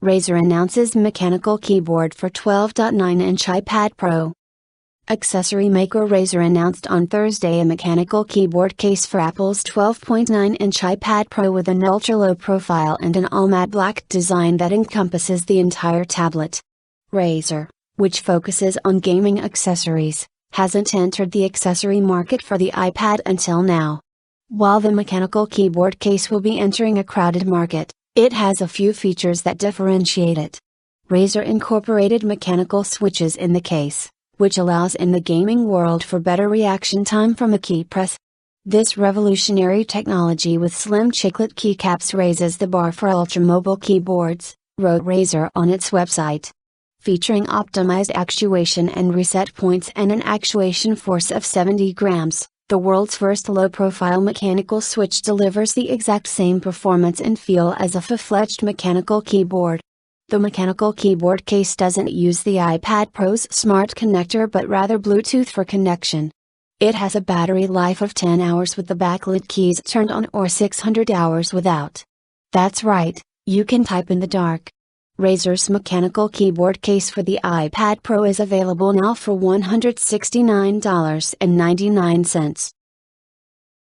Razer announces mechanical keyboard for 12.9-inch iPad Pro. Accessory maker Razer announced on Thursday a mechanical keyboard case for Apple's 12.9-inch iPad Pro with an ultra-low profile and an all-matte black design that encompasses the entire tablet. Razer, which focuses on gaming accessories, hasn't entered the accessory market for the iPad until now. While the mechanical keyboard case will be entering a crowded market, it has a few features that differentiate it. Razer incorporated mechanical switches in the case, which allows in the gaming world for better reaction time from a key press. This revolutionary technology with slim chiclet keycaps raises the bar for ultra-mobile keyboards, wrote Razer on its website. Featuring optimized actuation and reset points and an actuation force of 70 grams. The world's first low-profile mechanical switch delivers the exact same performance and feel as a full-fledged mechanical keyboard. The mechanical keyboard case doesn't use the iPad Pro's smart connector but rather Bluetooth for connection. It has a battery life of 10 hours with the backlit keys turned on or 600 hours without. That's right, you can type in the dark. Razer's mechanical keyboard case for the iPad Pro is available now for $169.99.